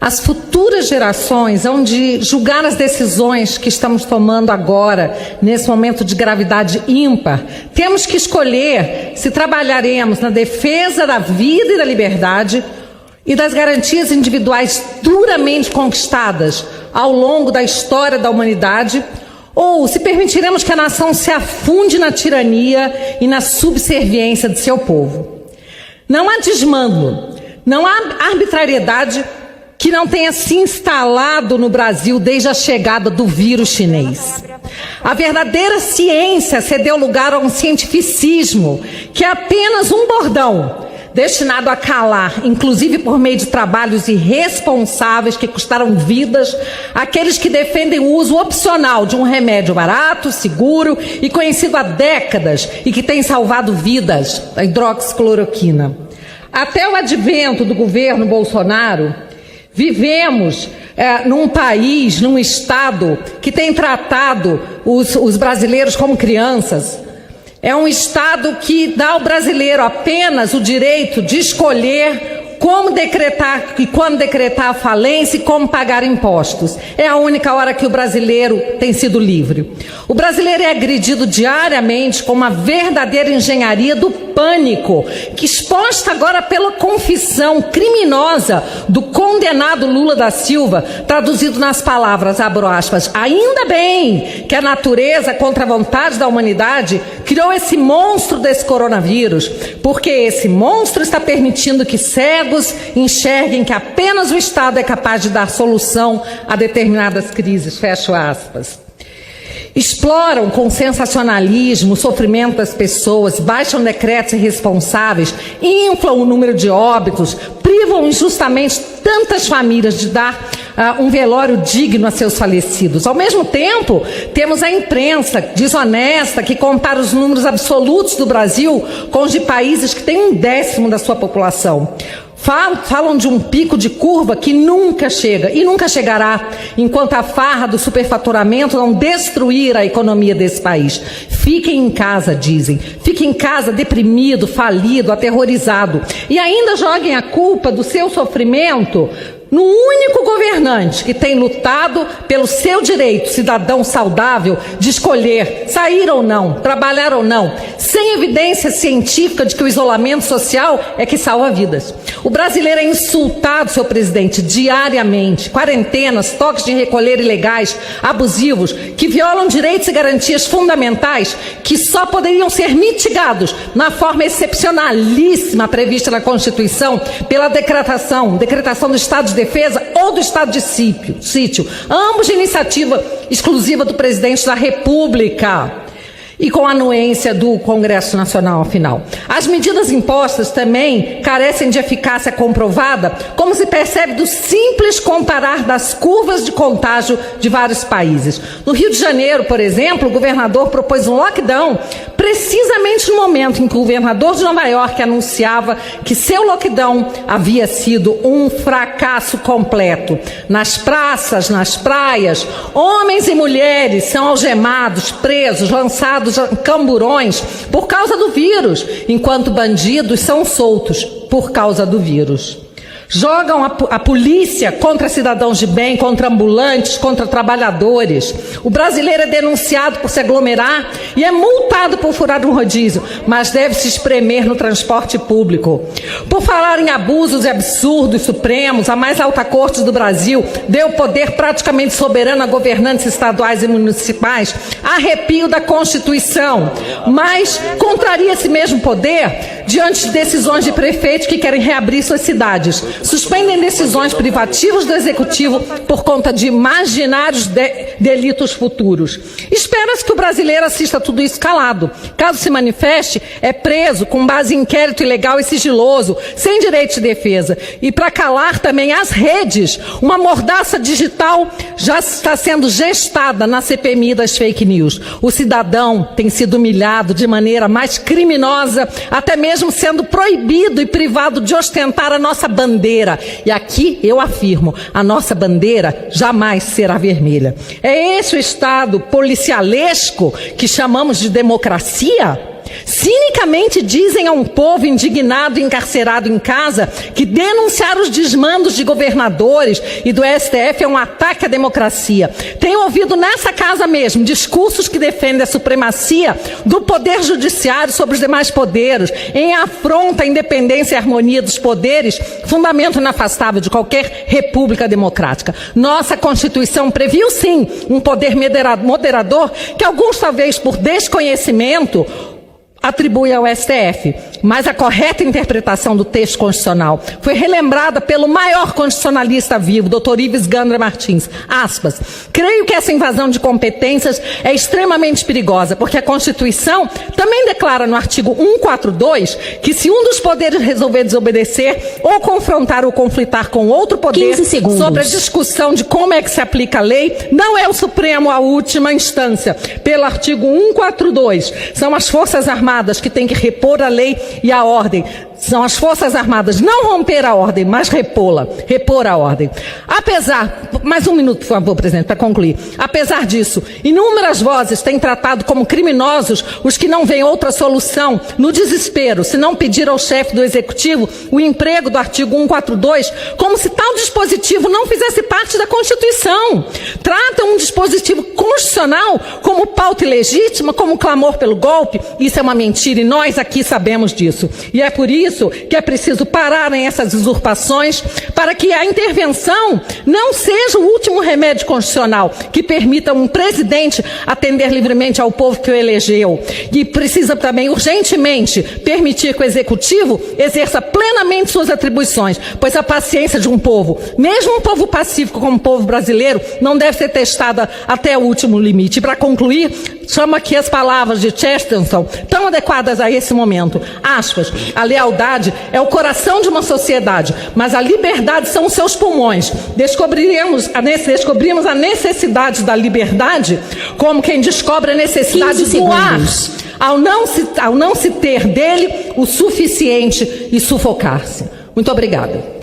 As futuras gerações hão de julgar as decisões que estamos tomando agora, nesse momento de gravidade ímpar. Temos que escolher se trabalharemos na defesa da vida e da liberdade e das garantias individuais duramente conquistadas ao longo da história da humanidade, ou se permitiremos que a nação se afunde na tirania e na subserviência de seu povo. Não há desmando, não há arbitrariedade que não tenha se instalado no Brasil desde a chegada do vírus chinês. A verdadeira ciência cedeu lugar a um cientificismo que é apenas um bordão, destinado a calar, inclusive por meio de trabalhos irresponsáveis que custaram vidas, aqueles que defendem o uso opcional de um remédio barato, seguro e conhecido há décadas e que tem salvado vidas, a hidroxicloroquina. Até o advento do governo Bolsonaro, vivemos num país, num estado que tem tratado os brasileiros como crianças. É um estado que dá ao brasileiro apenas o direito de escolher como decretar e quando decretar a falência e como pagar impostos. É a única hora que o brasileiro tem sido livre. O brasileiro é agredido diariamente com uma verdadeira engenharia do pânico, que exposta agora pela confissão criminosa do condenado Lula da Silva, traduzido nas palavras, abro aspas, ainda bem que a natureza, contra a vontade da humanidade, criou esse monstro desse coronavírus, porque esse monstro está permitindo que cegos enxerguem que apenas o Estado é capaz de dar solução a determinadas crises, fecho aspas. Exploram com sensacionalismo o sofrimento das pessoas, baixam decretos irresponsáveis, inflam o número de óbitos, privam injustamente tantas famílias de dar um velório digno a seus falecidos. Ao mesmo tempo, temos a imprensa desonesta que compara os números absolutos do Brasil com os de países que têm 1/10 da sua população. Falam de um pico de curva que nunca chega e nunca chegará enquanto a farra do superfaturamento não destruir a economia desse país. Fiquem em casa, dizem. Fiquem em casa deprimido, falido, aterrorizado. E ainda joguem a culpa do seu sofrimento no único governante que tem lutado pelo seu direito cidadão saudável de escolher sair ou não, trabalhar ou não, sem evidência científica de que o isolamento social é que salva vidas. O brasileiro é insultado, seu presidente, diariamente. Quarentenas, toques de recolher ilegais, abusivos, que violam direitos e garantias fundamentais que só poderiam ser mitigados na forma excepcionalíssima prevista na Constituição pela decretação do estado de defesa ou do estado de sítio, ambos de iniciativa exclusiva do presidente da República e com a anuência do Congresso Nacional, afinal. As medidas impostas também carecem de eficácia comprovada, como se percebe do simples comparar das curvas de contágio de vários países. No Rio de Janeiro, por exemplo, o governador propôs um lockdown precisamente no momento em que o governador de Nova York anunciava que seu lockdown havia sido um fracasso completo. Nas praças, nas praias, homens e mulheres são algemados, presos, lançados a camburões por causa do vírus, enquanto bandidos são soltos por causa do vírus. Jogam a polícia contra cidadãos de bem, contra ambulantes, contra trabalhadores. O brasileiro é denunciado por se aglomerar e é multado por furar um rodízio, mas deve se espremer no transporte público. Por falar em abusos e absurdos supremos, a mais alta corte do Brasil deu poder praticamente soberano a governantes estaduais e municipais, arrepio da Constituição, mas contraria esse mesmo poder diante de decisões de prefeitos que querem reabrir suas cidades. Suspendem decisões privativas do Executivo por conta de imaginários delitos futuros. Espera-se que o brasileiro assista tudo isso calado. Caso se manifeste, é preso com base em inquérito ilegal e sigiloso, sem direito de defesa. E para calar também as redes, uma mordaça digital já está sendo gestada na CPMI das fake news. O cidadão tem sido humilhado de maneira mais criminosa, até mesmo sendo proibido e privado de ostentar a nossa bandeira. E aqui eu afirmo, a nossa bandeira jamais será vermelha. É esse o estado policialesco que chamamos de democracia? Cinicamente dizem a um povo indignado e encarcerado em casa que denunciar os desmandos de governadores e do STF é um ataque à democracia. Tenho ouvido nessa casa mesmo discursos que defendem a supremacia do poder judiciário sobre os demais poderes, em afronta à independência e harmonia dos poderes, fundamento inafastável de qualquer república democrática. Nossa Constituição previu sim um poder moderador que alguns talvez por desconhecimento atribui ao STF, mas a correta interpretação do texto constitucional foi relembrada pelo maior constitucionalista vivo, Dr. Ives Gandra Martins, aspas, creio que essa invasão de competências é extremamente perigosa, porque a Constituição também declara no artigo 142 que se um dos poderes resolver desobedecer ou confrontar ou conflitar com outro poder sobre a discussão de como é que se aplica a lei, não é o Supremo a última instância. Pelo artigo 142, são as Forças Armadas que têm que repor a lei e a ordem. São as Forças Armadas, não romper a ordem, mas repor a ordem. Mais um minuto, por favor, presidente, para concluir. Apesar disso, inúmeras vozes têm tratado como criminosos os que não veem outra solução, no desespero, se não pedir ao chefe do Executivo o emprego do artigo 142, como se tal dispositivo não fizesse parte da Constituição. Tratam um dispositivo constitucional como pauta ilegítima, como clamor pelo golpe. Isso é uma mentira e nós aqui sabemos disso. E é por isso que é preciso pararem essas usurpações para que a intervenção não seja o último remédio constitucional que permita um presidente atender livremente ao povo que o elegeu. E precisa também urgentemente permitir que o Executivo exerça plenamente suas atribuições, pois a paciência de um povo, mesmo um povo pacífico como o povo brasileiro, não deve ser testada até o último limite. E para concluir, chamo aqui as palavras de Chesterton, tão adequadas a esse momento. Aspas, a lealdade é o coração de uma sociedade, mas a liberdade são os seus pulmões. Descobrimos a necessidade da liberdade como quem descobre a necessidade do ar, ao não se ter dele o suficiente e sufocar-se. Muito obrigada.